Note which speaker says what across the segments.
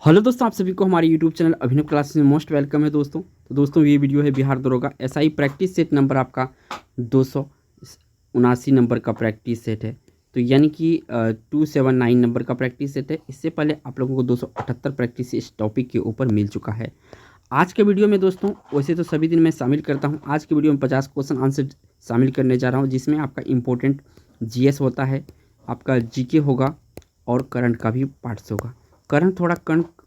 Speaker 1: Hello दोस्तों, आप सभी को हमारे यूट्यूब चैनल अभिनव क्लासेस में मोस्ट वेलकम है दोस्तों। तो दोस्तों ये वीडियो है बिहार दरोगा एसआई प्रैक्टिस सेट नंबर आपका 279 नंबर का प्रैक्टिस सेट है। तो यानी कि 279 नंबर का प्रैक्टिस सेट है। इससे पहले आप लोगों को 278 प्रैक्टिस इस टॉपिक के ऊपर मिल चुका है। आज के वीडियो में दोस्तों, वैसे तो सभी दिन मैं शामिल करता हूँ, आज के वीडियो में 50 क्वेश्चन आंसर शामिल करने जा रहा हूँ, जिसमें आपका इम्पोर्टेंट जीएस होता है, आपका जीके होगा और करंट का भी पार्ट्स होगा। करंट थोड़ा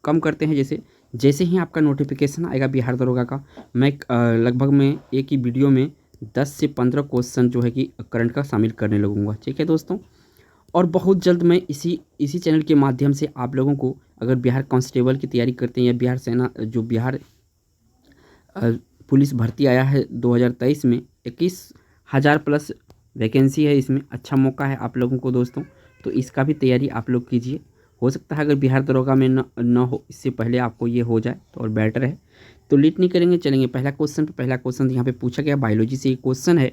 Speaker 1: कम करते हैं। जैसे जैसे ही आपका नोटिफिकेशन आएगा बिहार दरोगा का, मैं लगभग में एक ही वीडियो में 10 से 15 क्वेश्चन जो है कि करंट का शामिल करने लगूंगा। ठीक है दोस्तों, और बहुत जल्द मैं इसी चैनल के माध्यम से आप लोगों को, अगर बिहार कांस्टेबल की तैयारी करते हैं या बिहार सेना जो बिहार पुलिस भर्ती आया है 2023 में, 21,000 प्लस वैकेंसी है। इसमें अच्छा मौका है आप लोगों को दोस्तों, तो इसका भी तैयारी आप लोग कीजिए। हो सकता है अगर बिहार दरोगा में न हो, इससे पहले आपको ये हो जाए तो और बेटर है। तो लेट नहीं करेंगे, चलेंगे पहला क्वेश्चन पे। पहला क्वेश्चन यहाँ पे पूछा गया, बायोलॉजी से ये क्वेश्चन है।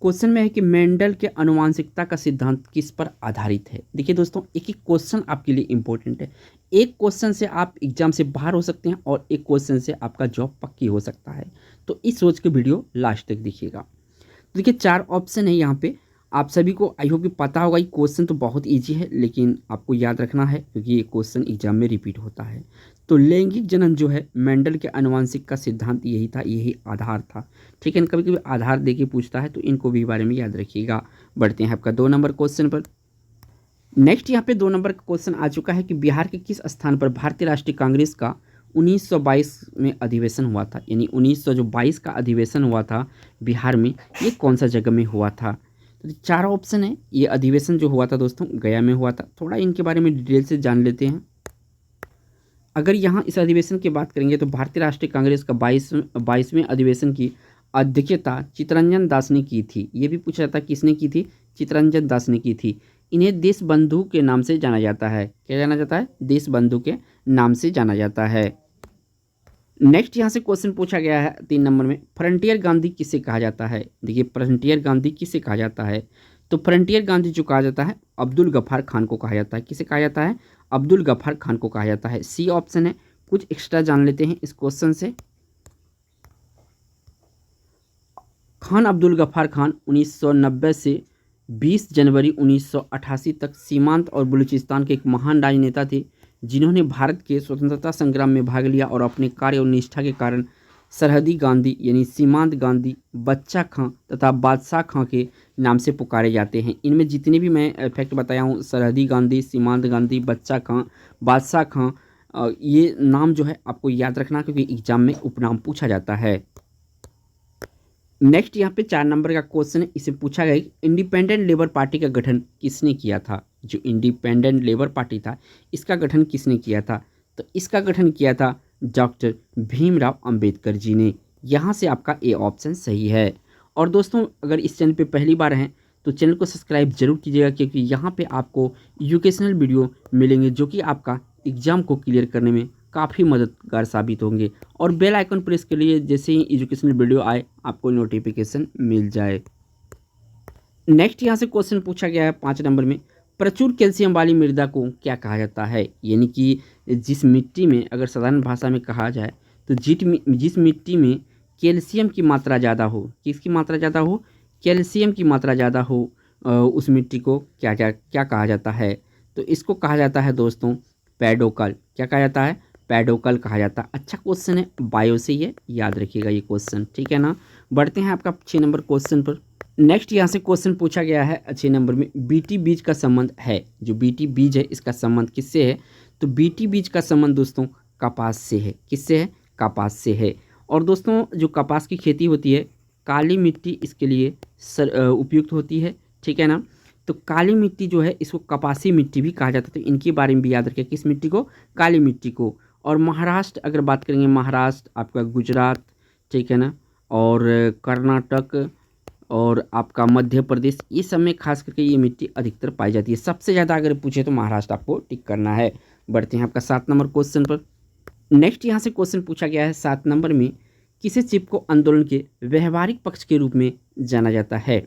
Speaker 1: क्वेश्चन में है कि मेंडल के आनुवांशिकता का सिद्धांत किस पर आधारित है। देखिए दोस्तों, एक एक क्वेश्चन आपके लिए इंपॉर्टेंट है। एक क्वेश्चन से आप एग्जाम से बाहर हो सकते हैं और एक क्वेश्चन से आपका जॉब पक्की हो सकता है। तो इस सोच के वीडियो लास्ट तक देखिएगा। तो देखिए 4 ऑप्शन है यहाँ पे। आप सभी को आई होप कि पता होगा, ये क्वेश्चन तो बहुत इजी है, लेकिन आपको याद रखना है क्योंकि ये क्वेश्चन एग्जाम में रिपीट होता है। तो लैंगिक जनन जो है, मेंडल के आनुवांशिक का सिद्धांत यही था, यही आधार था। ठीक है, कभी कभी आधार देके पूछता है, तो इनको भी बारे में याद रखिएगा। बढ़ते हैं आपका 2 नंबर क्वेश्चन पर। नेक्स्ट यहाँ पे 2 नंबर का क्वेश्चन आ चुका है कि बिहार के किस स्थान पर भारतीय राष्ट्रीय कांग्रेस का 1922 में अधिवेशन हुआ था। यानी 1922 का अधिवेशन हुआ था बिहार में, ये कौन सा जगह में हुआ था। तो 4 ऑप्शन है। ये अधिवेशन जो हुआ था दोस्तों, गया में हुआ था। थोड़ा इनके बारे में डिटेल से जान लेते हैं। अगर यहाँ इस अधिवेशन की बात करेंगे तो भारतीय राष्ट्रीय कांग्रेस का 22वें अधिवेशन की अध्यक्षता चित्तरंजन दास ने की थी। ये भी पूछा जाता है किसने की थी, चित्तरंजन दास ने की थी। इन्हें देश बंधु के नाम से जाना जाता है। क्या जाना जाता है? देश बंधु के नाम से जाना जाता है। नेक्स्ट यहाँ से क्वेश्चन पूछा गया है 3 नंबर में, फ्रंटियर गांधी किसे कहा जाता है। देखिए फ्रंटियर गांधी किसे कहा जाता है, तो फ्रंटियर गांधी जो कहा जाता है, अब्दुल गफ्फार खान को कहा जाता है। किसे कहा जाता है? अब्दुल गफ्फार खान को कहा जाता है। सी ऑप्शन है। कुछ एक्स्ट्रा जान लेते हैं इस क्वेश्चन से। खान अब्दुल गफ्फार खान 1990 से 20 जनवरी 1988 तक सीमांत और बलूचिस्तान के एक महान राजनेता थे, जिन्होंने भारत के स्वतंत्रता संग्राम में भाग लिया और अपने कार्य और निष्ठा के कारण सरहदी गांधी यानी सीमांत गांधी, बच्चा खां तथा बादशाह खां के नाम से पुकारे जाते हैं। इनमें जितने भी मैं फैक्ट बताया हूँ, सरहदी गांधी, सीमांत गांधी, बच्चा खां, बादशाह खां, ये नाम जो है आपको याद रखना, क्योंकि एग्जाम में उपनाम पूछा जाता है। नेक्स्ट यहाँ पे 4 नंबर का क्वेश्चन है। इसे पूछा गया कि इंडिपेंडेंट लेबर पार्टी का गठन किसने किया था। जो इंडिपेंडेंट लेबर पार्टी था, इसका गठन किसने किया था, तो इसका गठन किया था डॉक्टर भीमराव अंबेडकर जी ने। यहाँ से आपका ए ऑप्शन सही है। और दोस्तों, अगर इस चैनल पे पहली बार हैं तो चैनल को सब्सक्राइब जरूर कीजिएगा, क्योंकि यहाँ पे आपको एजुकेशनल वीडियो मिलेंगे जो कि आपका एग्जाम को क्लियर करने में काफ़ी मददगार साबित होंगे। और बेल आइकन प्रेस के लिए, जैसे ही एजुकेशनल वीडियो आए आपको नोटिफिकेशन मिल जाए। नेक्स्ट यहाँ से क्वेश्चन पूछा गया है 5 नंबर में, प्रचुर कैल्शियम वाली मृदा को क्या कहा जाता है। यानी कि जिस मिट्टी में, अगर साधारण भाषा में कहा जाए तो जिस मिट्टी में कैल्शियम की मात्रा ज़्यादा हो, किसकी मात्रा ज़्यादा हो, कैल्शियम की मात्रा ज़्यादा हो, उस मिट्टी को क्या क्या क्या कहा जाता है, तो इसको कहा जाता है दोस्तों पैडोकल। क्या कहा जाता है? पैडोकल कहा जाता है। अच्छा क्वेश्चन है, बायो से ये याद रखिएगा ये क्वेश्चन, ठीक है ना। बढ़ते हैं आपका 6 नंबर क्वेश्चन पर। नेक्स्ट यहाँ से क्वेश्चन पूछा गया है 6 नंबर में, बीटी बीज का संबंध है। जो बीटी बीज है, इसका संबंध किससे है, तो बीटी बीज का संबंध दोस्तों कपास से है। किससे है? कपास से है। और दोस्तों, जो कपास की खेती होती है, काली मिट्टी इसके लिए उपयुक्त होती है, ठीक है ना। तो काली मिट्टी जो है, इसको कपासी मिट्टी भी कहा जाता है। तो इनके बारे में भी याद रखें, किस मिट्टी को? काली मिट्टी को। और महाराष्ट्र अगर बात करेंगे, महाराष्ट्र आपका, गुजरात, ठीक है ना, और कर्नाटक और आपका मध्य प्रदेश, ये सब में खास करके ये मिट्टी अधिकतर पाई जाती है। सबसे ज़्यादा अगर पूछे तो महाराष्ट्र आपको टिक करना है। बढ़ते हैं आपका 7 नंबर क्वेश्चन पर। नेक्स्ट यहाँ से क्वेश्चन पूछा गया है 7 नंबर में, किसे चिपको आंदोलन के व्यवहारिक पक्ष के रूप में जाना जाता है।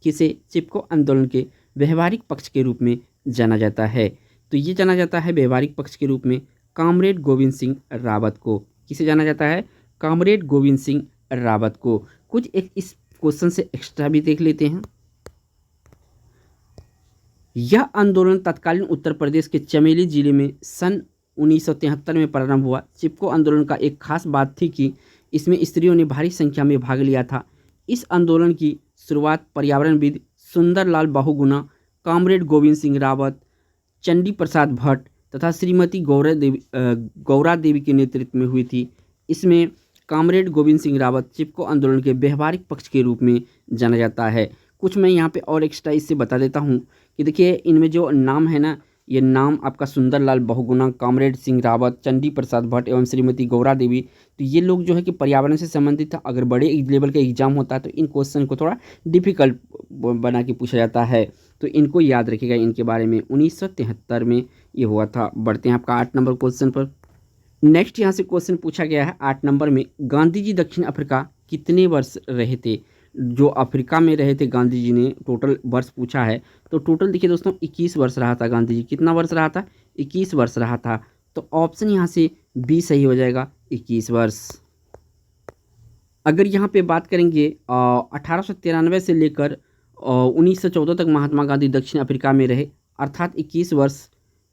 Speaker 1: किसे चिपको आंदोलन के व्यवहारिक पक्ष के रूप में जाना जाता है, तो ये जाना जाता है व्यवहारिक पक्ष के रूप में कामरेड गोविंद सिंह रावत को। किसे जाना जाता है? कामरेड गोविंद सिंह रावत को। कुछ एक इस क्वेश्चन से एक्स्ट्रा भी देख लेते हैं। यह आंदोलन तत्कालीन उत्तर प्रदेश के चमेली जिले में सन 1973 में प्रारंभ हुआ। चिपको आंदोलन का एक खास बात थी कि इसमें स्त्रियों ने भारी संख्या में भाग लिया था। इस आंदोलन की शुरुआत पर्यावरणविद सुंदरलाल बहुगुणा, कामरेड गोविंद सिंह रावत, चंडी प्रसाद भट्ट तथा श्रीमती गौरा देवी के नेतृत्व में हुई थी। इसमें कामरेड गोविंद सिंह रावत चिपको आंदोलन के व्यवहारिक पक्ष के रूप में जाना जाता है। कुछ मैं यहाँ पे और एक्स्ट्रा इससे बता देता हूँ कि देखिए इनमें जो नाम है ना, ये नाम आपका सुंदरलाल बहुगुणा, कामरेड सिंह रावत, चंडी प्रसाद भट्ट एवं श्रीमती गौरा देवी, तो ये लोग जो है कि पर्यावरण से संबंधित था। अगर बड़े लेवल का एग्जाम होता है तो इन क्वेश्चन को थोड़ा डिफिकल्ट बना के पूछा जाता है, तो इनको याद रखिएगा। इनके बारे में 1973 में ये हुआ था। बढ़ते हैं आपका 8 नंबर क्वेश्चन पर। नेक्स्ट यहाँ से क्वेश्चन पूछा गया है 8 नंबर में, गांधी जी दक्षिण अफ्रीका कितने वर्ष रहे थे? जो अफ्रीका में रहे थे गांधी जी ने, टोटल वर्ष पूछा है, तो टोटल देखिए दोस्तों 21 वर्ष रहा था गांधी जी। कितना वर्ष रहा था? 21 वर्ष रहा था। तो ऑप्शन यहाँ से बी सही हो जाएगा, 21 वर्ष। अगर यहाँ पे बात करेंगे 1893 से लेकर 1914 तक महात्मा गांधी दक्षिण अफ्रीका में रहे, अर्थात 21 वर्ष।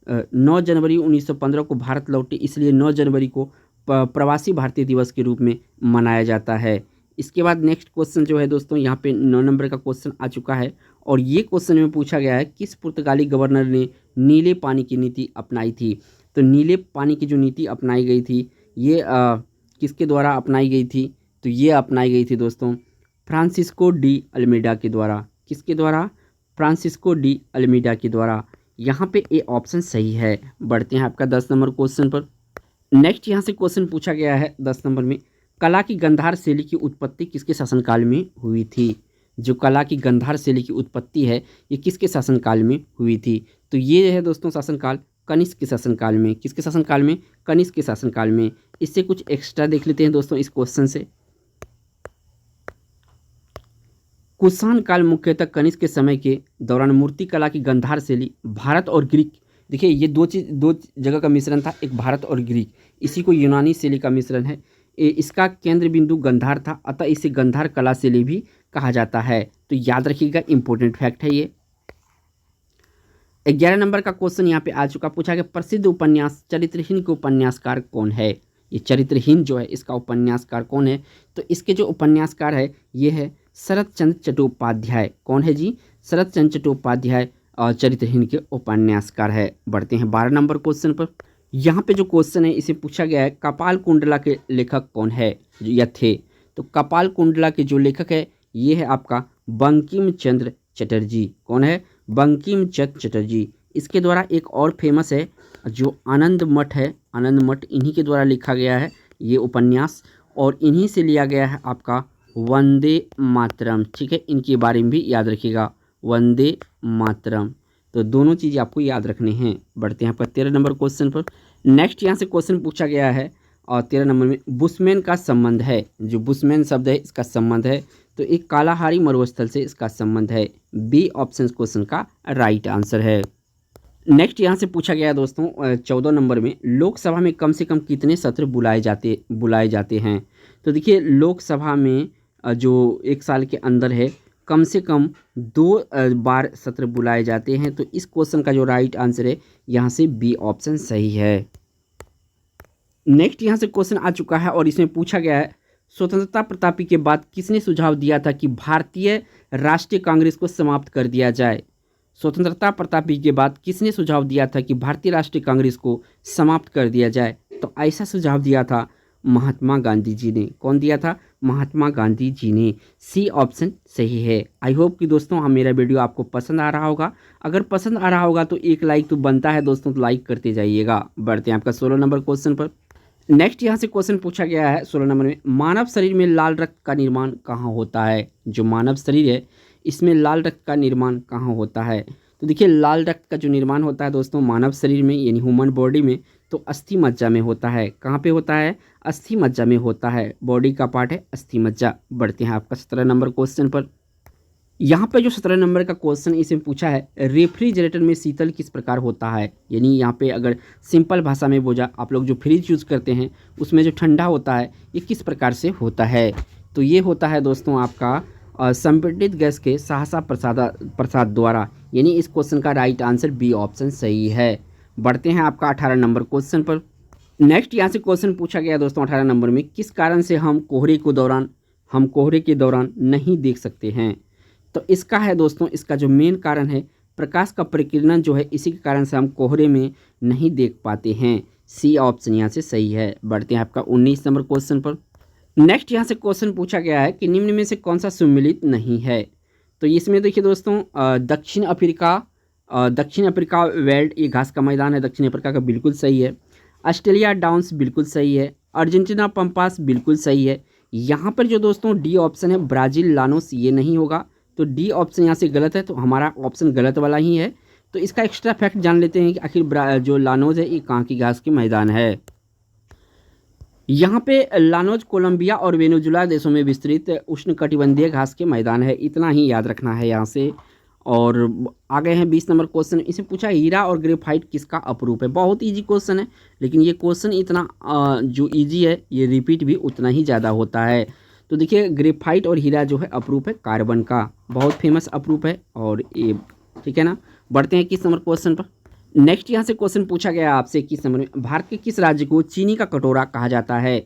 Speaker 1: 9 जनवरी 1915 को भारत लौटे, इसलिए 9 जनवरी को प्रवासी भारतीय दिवस के रूप में मनाया जाता है। इसके बाद नेक्स्ट क्वेश्चन जो है दोस्तों, यहाँ पे 9 नंबर का क्वेश्चन आ चुका है और ये क्वेश्चन में पूछा गया है किस पुर्तगाली गवर्नर ने नीले पानी की नीति अपनाई थी? तो नीले पानी की जो नीति अपनाई गई थी ये किसके द्वारा अपनाई गई थी? तो ये अपनाई गई थी दोस्तों फ्रांसिस्को डी अल्मीडा के द्वारा। किसके द्वारा? फ्रांसिस्को डी अल्मीडा के द्वारा। यहाँ पे ए ऑप्शन सही है। बढ़ते हैं आपका 10 नंबर क्वेश्चन पर। नेक्स्ट यहाँ से क्वेश्चन पूछा गया है 10 नंबर में, कला की गंधार शैली की उत्पत्ति किसके शासनकाल में हुई थी? जो कला की गंधार शैली की उत्पत्ति है ये किसके शासनकाल में हुई थी? तो ये है दोस्तों शासनकाल कनिष्क के शासनकाल में। किसके शासनकाल में? कनिष्क के शासनकाल में। इससे कुछ एक्स्ट्रा देख लेते हैं दोस्तों इस क्वेश्चन से। कुषाण काल मुख्यतः कनिष्क के समय के दौरान मूर्ति कला की गंधार शैली भारत और ग्रीक, देखिए ये दो जगह का मिश्रण था, एक भारत और ग्रीक, इसी को यूनानी शैली का मिश्रण है। इसका केंद्र बिंदु गंधार था, अतः इसे गंधार कला शैली भी कहा जाता है। तो याद रखिएगा, इंपॉर्टेंट फैक्ट है ये। 11 नंबर का क्वेश्चन यहाँ पे आ चुका, पूछा गया प्रसिद्ध उपन्यास चरित्रहीन के उपन्यासकार कौन है? ये चरित्रहीन जो है इसका उपन्यासकार कौन है? तो इसके जो उपन्यासकार है ये है शरत चंद्र चट्टोपाध्याय। कौन है जी? शरत चंद्र चट्टोपाध्याय चरित्रहीन के उपन्यासकार है। बढ़ते हैं 12 नंबर क्वेश्चन पर। यहाँ पे जो क्वेश्चन है इसे पूछा गया है कपाल कुंडला के लेखक कौन है या थे? तो कपाल कुंडला के जो लेखक है ये है आपका बंकिम चंद्र चटर्जी। कौन है? बंकिम चंद्र चटर्जी। इसके द्वारा एक और फेमस है जो आनंद मठ है, आनंद मठ, इन्हीं के द्वारा लिखा गया है ये उपन्यास, और इन्हीं से लिया गया है आपका वंदे मातरम। ठीक है, इनके बारे में भी याद रखिएगा, वंदे मातरम। तो दोनों चीज़ आपको याद रखने हैं। बढ़ते हैं आपका 13 नंबर क्वेश्चन पर। नेक्स्ट यहाँ से क्वेश्चन पूछा गया है और 13 नंबर में बुशमैन का संबंध है, जो बुशमैन शब्द है इसका संबंध है, तो एक कालाहारी मरुस्थल से इसका संबंध है। बी ऑप्शन क्वेश्चन का राइट आंसर है। नेक्स्ट यहाँ से पूछा गया दोस्तों 14 नंबर में, लोकसभा में कम से कम कितने सत्र बुलाए जाते हैं? तो देखिए लोकसभा में जो एक साल के अंदर है कम से कम 2 बार सत्र बुलाए जाते हैं। तो इस क्वेश्चन का जो राइट आंसर है यहाँ से बी ऑप्शन सही है। नेक्स्ट यहाँ से क्वेश्चन आ चुका है और इसमें पूछा गया है स्वतंत्रता प्राप्ति के बाद किसने सुझाव दिया था कि भारतीय राष्ट्रीय कांग्रेस को समाप्त कर दिया जाए? स्वतंत्रता प्राप्ति के बाद किसने सुझाव दिया था कि भारतीय राष्ट्रीय कांग्रेस को समाप्त कर दिया जाए? तो ऐसा सुझाव दिया था महात्मा गांधी जी ने। कौन दिया था? महात्मा गांधी जी ने। सी ऑप्शन सही है। आई होप कि दोस्तों मेरा वीडियो आपको पसंद आ रहा होगा। अगर पसंद आ रहा होगा तो एक लाइक तो बनता है दोस्तों, तो लाइक करते जाइएगा। बढ़ते हैं आपका 16 नंबर क्वेश्चन पर। नेक्स्ट यहाँ से क्वेश्चन पूछा गया है 16 नंबर में, मानव शरीर में लाल रक्त का निर्माण कहाँ होता है? जो मानव शरीर है इसमें लाल रक्त का निर्माण कहाँ होता है? तो देखिए लाल रक्त का जो निर्माण होता है दोस्तों मानव शरीर में यानी ह्यूमन बॉडी में, तो अस्थि मज्जा में होता है। कहाँ पे होता है? अस्थि मज्जा में होता है। बॉडी का पार्ट है अस्थि मज्जा। बढ़ते हैं आपका 17 नंबर क्वेश्चन पर। यहाँ पे जो 17 नंबर का क्वेश्चन इसमें पूछा है, रेफ्रिजरेटर में शीतल किस प्रकार होता है। यानी यहाँ पे अगर सिंपल भाषा में बोझा आप लोग जो फ्रिज यूज़ करते हैं उसमें जो ठंडा होता है ये किस प्रकार से होता है। तो ये होता है दोस्तों आपका संपीड़ित गैस के सहसा प्रसाद द्वारा। यानी इस क्वेश्चन का राइट आंसर बी ऑप्शन सही है। बढ़ते हैं आपका 18 नंबर क्वेश्चन पर। नेक्स्ट यहाँ से क्वेश्चन पूछा गया दोस्तों 18 नंबर में, किस कारण से हम कोहरे के दौरान नहीं देख सकते हैं। तो इसका है दोस्तों, इसका जो मेन कारण है प्रकाश का प्रकीर्णन जो है, इसी के कारण से हम कोहरे में नहीं देख पाते हैं। सी ऑप्शन यहाँ से सही है। बढ़ते हैं आपका 19 नंबर क्वेश्चन पर। नेक्स्ट यहाँ से क्वेश्चन पूछा गया है कि निम्न में से कौन सा सम्मिलित नहीं है। तो इसमें देखिए दोस्तों दक्षिण अफ्रीका वेल्ड, ये घास का मैदान है दक्षिण अफ्रीका का, बिल्कुल सही है। ऑस्ट्रेलिया डाउन्स बिल्कुल सही है। अर्जेंटीना पंपास बिल्कुल सही है। यहाँ पर जो दोस्तों डी ऑप्शन है ब्राज़ील लानोस, ये नहीं होगा। तो डी ऑप्शन यहाँ से गलत है, तो हमारा ऑप्शन गलत वाला ही है। तो इसका एक्स्ट्रा फैक्ट जान लेते हैं कि आखिर जो लानोज है ये कहाँ की घास के मैदान है। यहाँ पे लानोज कोलंबिया और वेनेजुला देशों में विस्तृत उष्णकटिबंधीय घास के मैदान है, इतना ही याद रखना है यहाँ से। और आगे हैं 20 नंबर क्वेश्चन। इसे पूछा हीरा और ग्रेफाइट किसका अपरूप है। बहुत इजी क्वेश्चन है, लेकिन ये क्वेश्चन इतना जो इजी है ये रिपीट भी उतना ही ज़्यादा होता है। तो देखिए ग्रेफाइट और हीरा जो है अपरूप है कार्बन का, बहुत फेमस अपरूप है। और ये ठीक है ना। बढ़ते हैं 21 नंबर क्वेश्चन पर। नेक्स्ट यहाँ से क्वेश्चन पूछा गया आपसे 21 नंबर में, भारत के किस राज्य को चीनी का कटोरा कहा जाता है।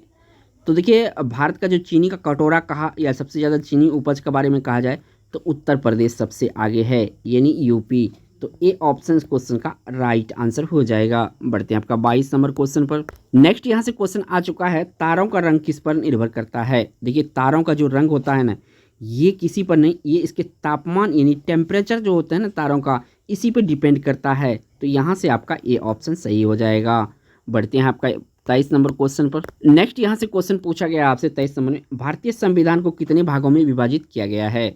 Speaker 1: तो देखिए भारत का जो चीनी का कटोरा कहा या सबसे ज़्यादा चीनी उपज के बारे में कहा जाए तो उत्तर प्रदेश सबसे आगे है, यानी यूपी। तो ए ऑप्शन क्वेश्चन का राइट आंसर हो जाएगा। बढ़ते हैं आपका 22 नंबर क्वेश्चन पर। नेक्स्ट यहाँ से क्वेश्चन आ चुका है, तारों का रंग किस पर निर्भर करता है। देखिए तारों का जो रंग होता है ना, ये किसी पर नहीं, ये इसके तापमान यानी टेम्परेचर जो होता है ना तारों का, इसी पर डिपेंड करता है। तो यहाँ से आपका ए ऑप्शन सही हो जाएगा। बढ़ते हैं आपका 23 नंबर क्वेश्चन पर। नेक्स्ट यहाँ से क्वेश्चन पूछा गया आपसे 23 नंबर में, भारतीय संविधान को कितने भागों में विभाजित किया गया है।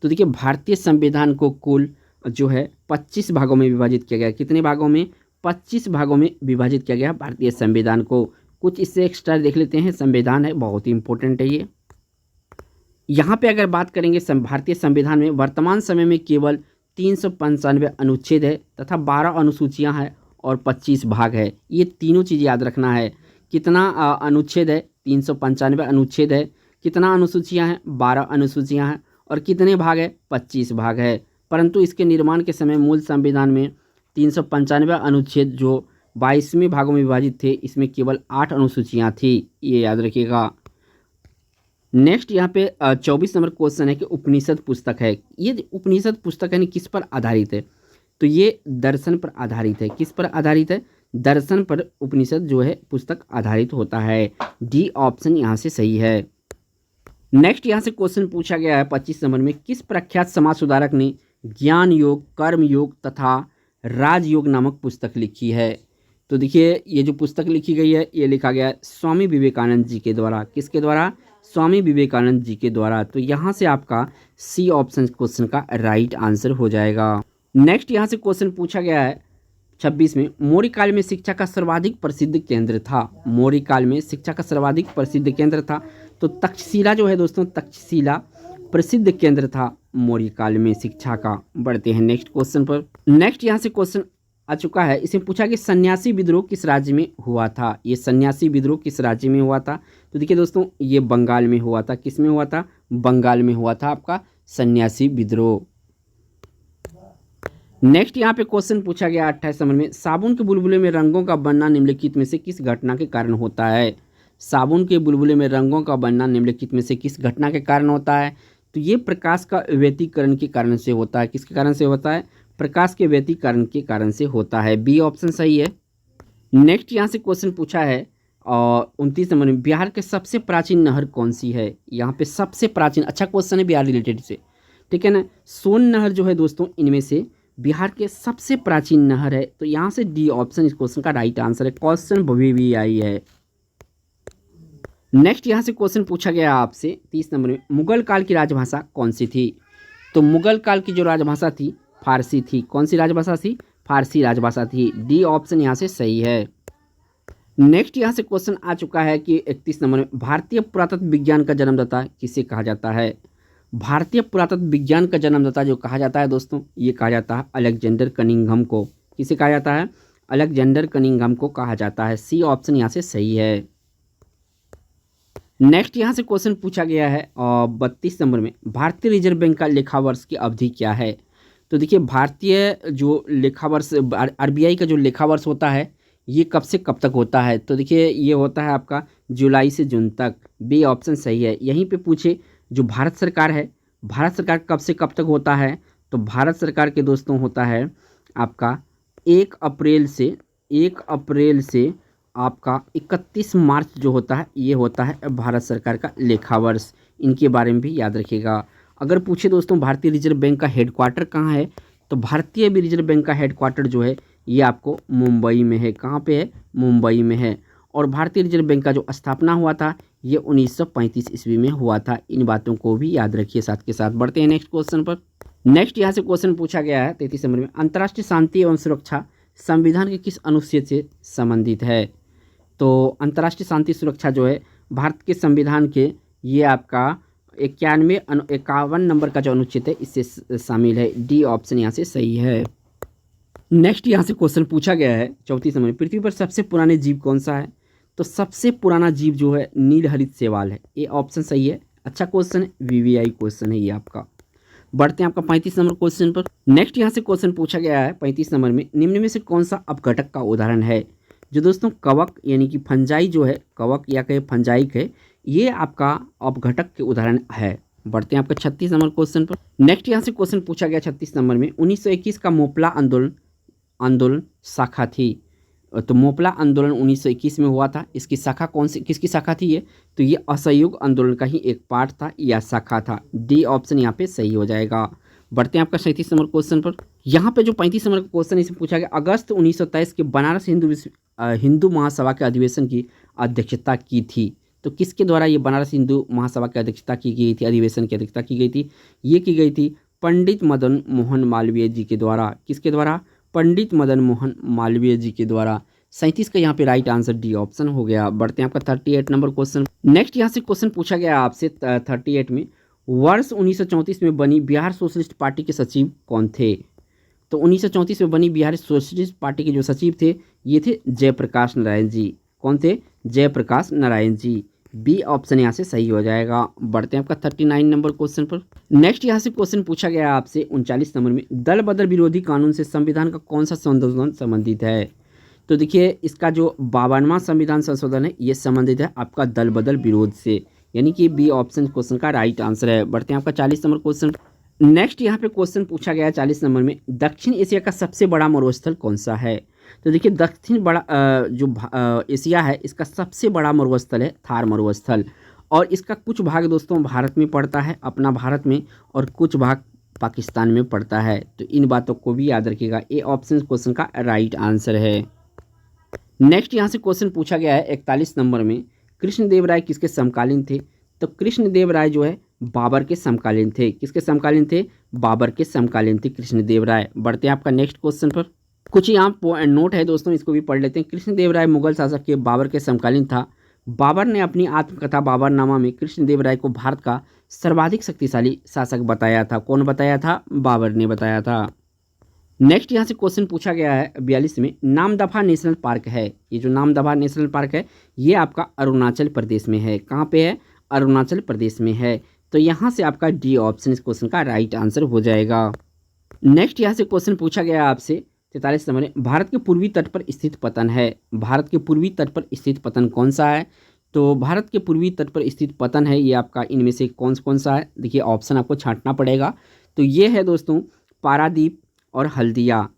Speaker 1: तो देखिए भारतीय संविधान को कुल जो है 25 भागों में विभाजित किया गया। कितने भागों में, 25 भागों में विभाजित किया गया भारतीय संविधान को। कुछ इससे एक्स्ट्रा देख लेते हैं, संविधान है बहुत ही इंपॉर्टेंट है ये। यहाँ पे अगर बात करेंगे भारतीय संविधान में वर्तमान समय में केवल 395 अनुच्छेद है तथा 12 अनुसूचियाँ हैं और 25 भाग है। ये तीनों चीज़ याद रखना है। कितना अनुच्छेद है, 395 अनुच्छेद है। कितना अनुसूचियाँ हैं, 12 अनुसूचियाँ हैं। और कितने भाग है, 25 भाग है। परंतु इसके निर्माण के समय मूल संविधान में 395 अनुच्छेद जो 22वें भागों में विभाजित थे, इसमें केवल 8 अनुसूचियाँ थी, ये याद रखिएगा। नेक्स्ट यहाँ पे 24 नंबर क्वेश्चन है कि उपनिषद पुस्तक है। ये उपनिषद पुस्तक है किस पर आधारित है। तो ये दर्शन पर आधारित है। किस पर आधारित है, दर्शन पर उपनिषद जो है पुस्तक आधारित होता है। डी ऑप्शन यहाँ से सही है। नेक्स्ट यहाँ से क्वेश्चन पूछा गया है 25 नंबर में, किस प्रख्यात समाज सुधारक ने ज्ञान योग, कर्म योग तथा राजयोग नामक पुस्तक लिखी है। तो देखिए ये जो पुस्तक लिखी गई है ये लिखा गया है स्वामी विवेकानंद जी के द्वारा। किसके द्वारा, स्वामी विवेकानंद जी के द्वारा। तो यहाँ से आपका सी ऑप्शन क्वेश्चन का राइट आंसर हो जाएगा। नेक्स्ट यहाँ से क्वेश्चन पूछा गया है 26 में, मौर्य काल में शिक्षा का सर्वाधिक प्रसिद्ध केंद्र था। मौर्य काल में शिक्षा का सर्वाधिक प्रसिद्ध केंद्र था। तो तक्षशिला जो है दोस्तों, तक्षशिला प्रसिद्ध केंद्र था मौर्य काल में शिक्षा का। बढ़ते हैं नेक्स्ट क्वेश्चन पर। नेक्स्ट यहाँ से क्वेश्चन आ चुका है, इसमें पूछा कि सन्यासी विद्रोह किस राज्य में हुआ था। ये सन्यासी विद्रोह किस राज्य में हुआ था। तो देखिए दोस्तों ये बंगाल में हुआ था। किस में हुआ था, बंगाल में हुआ था आपका सन्यासी विद्रोह। नेक्स्ट यहाँ पे क्वेश्चन पूछा गया 28 नंबर में, साबुन के बुलबुले में रंगों का बनना निम्नलिखित में से किस घटना के कारण होता है। साबुन के बुलबुले में रंगों का बनना निम्नलिखित में से किस घटना के कारण होता है। तो ये प्रकाश का व्यतिकरण के कारण से होता है। किसके कारण से होता है, प्रकाश के व्यतिकरण के कारण से होता है। बी ऑप्शन सही है। नेक्स्ट यहाँ से क्वेश्चन पूछा है 29 नंबर में, बिहार के सबसे प्राचीन नहर कौन सी है। यहाँ पे सबसे प्राचीन, अच्छा क्वेश्चन है बिहार रिलेटेड से, ठीक है ना। सोन नहर जो है दोस्तों इनमें से बिहार के सबसे प्राचीन नहर है। तो यहाँ से डी ऑप्शन इस क्वेश्चन का राइट आंसर है। क्वेश्चन भी आई है। नेक्स्ट यहाँ से क्वेश्चन पूछा गया आपसे 30 नंबर में, मुगल काल की राजभाषा कौन सी थी। तो मुगल काल की जो राजभाषा थी फारसी थी। कौन सी राजभाषा थी, फारसी राजभाषा थी। डी ऑप्शन यहाँ से सही है। नेक्स्ट यहाँ से क्वेश्चन आ चुका है कि 31 नंबर में, भारतीय पुरातत्व विज्ञान का जन्मदाता किसे कहा जाता है। भारतीय पुरातत्व विज्ञान का जन्मदाता जो कहा जाता है दोस्तों, ये कहा जाता है अलेक्जेंडर कनिंघम को। किसे कहा जाता है? अलेक्जेंडर कनिंघम को कहा जाता है। सी ऑप्शन यहाँ से सही है। नेक्स्ट यहाँ से क्वेश्चन पूछा गया है और 32 नंबर में, भारतीय रिजर्व बैंक का लेखा वर्ष की अवधि क्या है? तो देखिए, भारतीय जो लेखा वर्ष आरबीआई का जो लेखा वर्ष होता है, ये कब से कब तक होता है? तो देखिए, ये होता है आपका जुलाई से जून तक। बी ऑप्शन सही है। यहीं पे पूछे जो भारत सरकार है, भारत सरकार कब से कब तक होता है? तो भारत सरकार के दोस्तों होता है आपका 1 अप्रैल से आपका 31 मार्च जो होता है, ये होता है भारत सरकार का लेखा वर्ष। इनके बारे में भी याद रखिएगा। अगर पूछे दोस्तों भारतीय रिजर्व बैंक का हेडक्वार्टर कहाँ है, तो भारतीय रिजर्व बैंक का हेडक्वार्टर जो है ये आपको मुंबई में है। कहाँ पे है? मुंबई में है। और भारतीय रिजर्व बैंक का जो स्थापना हुआ था ये 1935 ईस्वी में हुआ था। इन बातों को भी याद रखिए साथ के साथ। बढ़ते हैं नेक्स्ट क्वेश्चन पर। नेक्स्ट यहाँ से क्वेश्चन पूछा गया है 33 नंबर में, अंतर्राष्ट्रीय शांति एवं सुरक्षा संविधान के किस अनुच्छेद से संबंधित है? तो अंतर्राष्ट्रीय शांति सुरक्षा जो है भारत के संविधान के, ये आपका 51 नंबर का जो अनुच्छेद है इससे शामिल है। डी ऑप्शन यहाँ से सही है। नेक्स्ट यहाँ से क्वेश्चन पूछा गया है 34 नंबर में, पृथ्वी पर सबसे पुराने जीव कौन सा है? तो सबसे पुराना जीव जो है नीलहरित शैवाल है। ये ऑप्शन सही है। अच्छा क्वेश्चन है, वीवीआई क्वेश्चन है ये आपका। बढ़ते हैं आपका 35 नंबर क्वेश्चन पर। नेक्स्ट यहाँ से क्वेश्चन पूछा गया है 35 नंबर में, निम्न में से कौन सा अपघटक का उदाहरण है? जो दोस्तों कवक यानी कि फंजाई जो है, कवक या कहे फंजाइक है, ये आपका अपघटक के उदाहरण है। बढ़ते हैं आपका 36 नंबर क्वेश्चन पर। नेक्स्ट यहाँ से क्वेश्चन पूछा गया 36 नंबर में, 1921 का मोपला आंदोलन शाखा थी। तो मोपला आंदोलन 1921 में हुआ था। इसकी शाखा कौन सी, किसकी शाखा थी ये? तो ये असहयोग आंदोलन का ही एक पार्ट था या शाखा था। डी ऑप्शन यहाँ पे सही हो जाएगा। बढ़ते हैं आपका 37 नंबर क्वेश्चन पर। यहाँ पे जो 35 नंबर का क्वेश्चन इसे पूछा गया, अगस्त 1923 के बनारस हिंदू महासभा के अधिवेशन की अध्यक्षता की थी। तो किसके द्वारा ये बनारस हिंदू महासभा की अध्यक्षता की गई थी, अधिवेशन की अध्यक्षता की गई थी? ये की गई थी पंडित मदन मोहन मालवीय जी के द्वारा। किसके द्वारा? पंडित मदन मोहन मालवीय जी के द्वारा। 37 का यहाँ पे राइट आंसर डी ऑप्शन हो गया। बढ़ते हैं आपका 38 नंबर क्वेश्चन। नेक्स्ट यहाँ से क्वेश्चन पूछा गया आपसे 38 में, वर्ष 1934 में बनी बिहार सोशलिस्ट पार्टी के सचिव कौन थे? तो 1934 में बनी बिहार सोशलिस्ट पार्टी के जो सचिव थे ये थे जयप्रकाश नारायण जी। कौन थे? जयप्रकाश नारायण जी। बी ऑप्शन यहाँ से सही हो जाएगा। बढ़ते हैं आपका 39 नंबर क्वेश्चन पर। नेक्स्ट यहाँ से क्वेश्चन पूछा गया आपसे 39 नंबर में, दल बदल विरोधी कानून से संविधान का कौन सा संशोधन संबंधित है? तो देखिए, इसका जो 52वां संविधान संशोधन है ये संबंधित है आपका दल बदल विरोध से, यानी कि बी ऑप्शन क्वेश्चन का राइट आंसर है। बढ़ते हैं आपका 40 नंबर क्वेश्चन। नेक्स्ट यहाँ पे क्वेश्चन पूछा गया है 40 नंबर में, दक्षिण एशिया का सबसे बड़ा मरुस्थल कौन सा है? तो देखिए, दक्षिण बड़ा एशिया है, इसका सबसे बड़ा मरुस्थल है थार मरुस्थल। और इसका कुछ भाग दोस्तों भारत में पड़ता है, अपना भारत में, और कुछ भाग पाकिस्तान में पड़ता है। तो इन बातों को भी याद रखिएगा। ए ऑप्शन क्वेश्चन का राइट आंसर है। नेक्स्ट यहाँ से क्वेश्चन पूछा गया है 41 नंबर में, कृष्णदेव राय किसके समकालीन थे? तो कृष्णदेव राय जो है बाबर के समकालीन थे। किसके समकालीन थे? बाबर के समकालीन थे कृष्णदेव राय। बढ़ते हैं आपका नेक्स्ट क्वेश्चन पर। कुछ यहाँ नोट है दोस्तों, इसको भी पढ़ लेते हैं। कृष्णदेव राय मुगल शासक के बाबर के समकालीन था। बाबर ने अपनी आत्मकथा बाबरनामा में कृष्णदेव राय को भारत का सर्वाधिक शक्तिशाली शासक बताया था। कौन बताया था? बाबर ने बताया था। नेक्स्ट यहाँ से क्वेश्चन पूछा गया है 42 में, नामदफा नेशनल पार्क है। ये जो नामदफा नेशनल पार्क है ये आपका अरुणाचल प्रदेश में है। कहाँ पे है? अरुणाचल प्रदेश में है। तो यहाँ से आपका डी ऑप्शन इस क्वेश्चन का राइट आंसर हो जाएगा। नेक्स्ट यहाँ से क्वेश्चन पूछा गया आपसे 43 नंबर में, भारत के पूर्वी तट पर स्थित पतन है। भारत के पूर्वी तट पर स्थित पतन कौन सा है? तो भारत के पूर्वी तट पर स्थित पतन है ये आपका इनमें से कौन सा है? देखिए, ऑप्शन आपको छांटना पड़ेगा। तो ये है दोस्तों पारादीप और हल्दिया।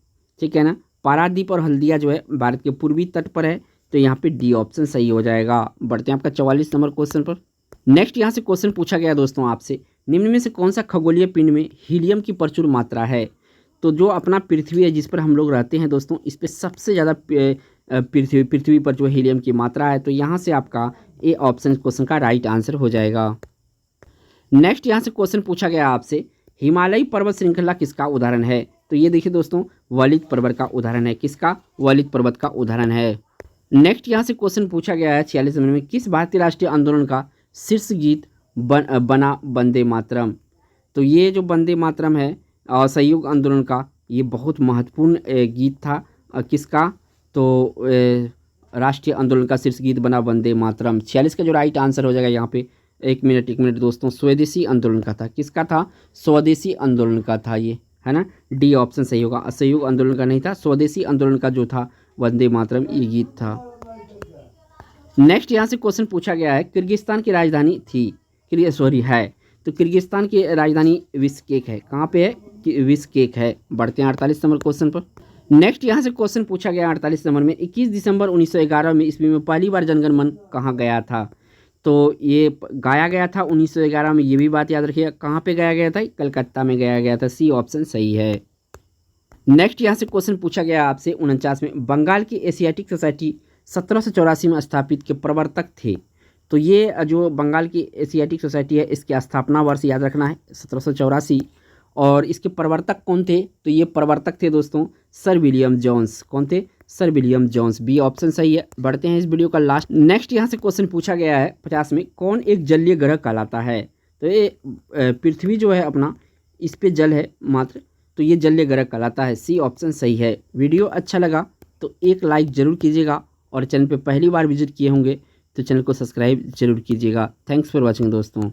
Speaker 1: ठीक है ना, पारादीप और हल्दिया जो है भारत के पूर्वी तट पर है। तो यहाँ पे डी ऑप्शन सही हो जाएगा। बढ़ते हैं आपका 44 नंबर क्वेश्चन पर। नेक्स्ट यहाँ से क्वेश्चन पूछा गया दोस्तों आपसे, निम्न में से कौन सा खगोलीय पिंड में हीलियम की प्रचुर मात्रा है? तो जो अपना पृथ्वी है जिस पर हम लोग रहते हैं दोस्तों, इस पर सबसे ज़्यादा पृथ्वी पर जो हीलियम की मात्रा है। तो यहाँ से आपका ए ऑप्शन क्वेश्चन का राइट आंसर हो जाएगा। नेक्स्ट यहाँ से क्वेश्चन पूछा गया आपसे, हिमालयी पर्वत श्रृंखला किसका उदाहरण है? तो ये देखिए दोस्तों, वलित पर्वत का उदाहरण है। किसका? वलित पर्वत का उदाहरण है। नेक्स्ट यहाँ से क्वेश्चन पूछा गया है 46 नंबर में, किस भारतीय राष्ट्रीय आंदोलन का शीर्ष गीत बना वंदे मातरम? तो ये जो वंदे मातरम है असहयोग आंदोलन का, ये बहुत महत्वपूर्ण गीत था। किसका? तो राष्ट्रीय आंदोलन का शीर्ष गीत बना वंदे मातरम। 46 का जो राइट आंसर हो जाएगा यहाँ पे, एक मिनट दोस्तों, स्वदेशी आंदोलन का था। किसका था? स्वदेशी आंदोलन का था ये, है ना। डी ऑप्शन सही होगा, असहयोग आंदोलन का नहीं था, स्वदेशी आंदोलन का जो था वंदे मातरम ये गीत था। नेक्स्ट यहाँ से क्वेश्चन पूछा गया है, किर्गिस्तान की राजधानी थी, है, तो किर्गिस्तान की राजधानी बिश्केक है। कहाँ पे है? बिश्केक है। बढ़ते हैं 48 नंबर क्वेश्चन पर। नेक्स्ट यहाँ से क्वेश्चन पूछा गया 48 नंबर में, 21 दिसंबर 1911 में ईस्वी में पहली बार जनगण मन कहाँ गया था? तो ये गाया गया था 1911 में, ये भी बात याद रखिएगा। कहाँ पे गाया गया था? कलकत्ता में गाया गया था। सी ऑप्शन सही है। नेक्स्ट यहाँ से क्वेश्चन पूछा गया आपसे 49 में, बंगाल की एशियाटिक सोसाइटी 1784 में स्थापित के प्रवर्तक थे। तो ये जो बंगाल की एशियाटिक सोसाइटी है, इसकी स्थापना वर्ष याद रखना है 1784। और इसके प्रवर्तक कौन थे? तो ये प्रवर्तक थे दोस्तों सर विलियम जोन्स। कौन थे? Sir William Jones. B option सही है। बढ़ते हैं इस वीडियो का लास्ट। नेक्स्ट यहाँ से क्वेश्चन पूछा गया है 50 में, कौन एक जलीय ग्रह कहलाता है? तो ये पृथ्वी जो है अपना, इस पे जल है मात्र, तो ये जलीय ग्रह कहलाता है। सी ऑप्शन सही है। वीडियो अच्छा लगा तो एक लाइक ज़रूर कीजिएगा, और चैनल पे पहली बार विजिट किए होंगे तो चैनल को सब्सक्राइब जरूर कीजिएगा। थैंक्स फॉर वॉचिंग दोस्तों।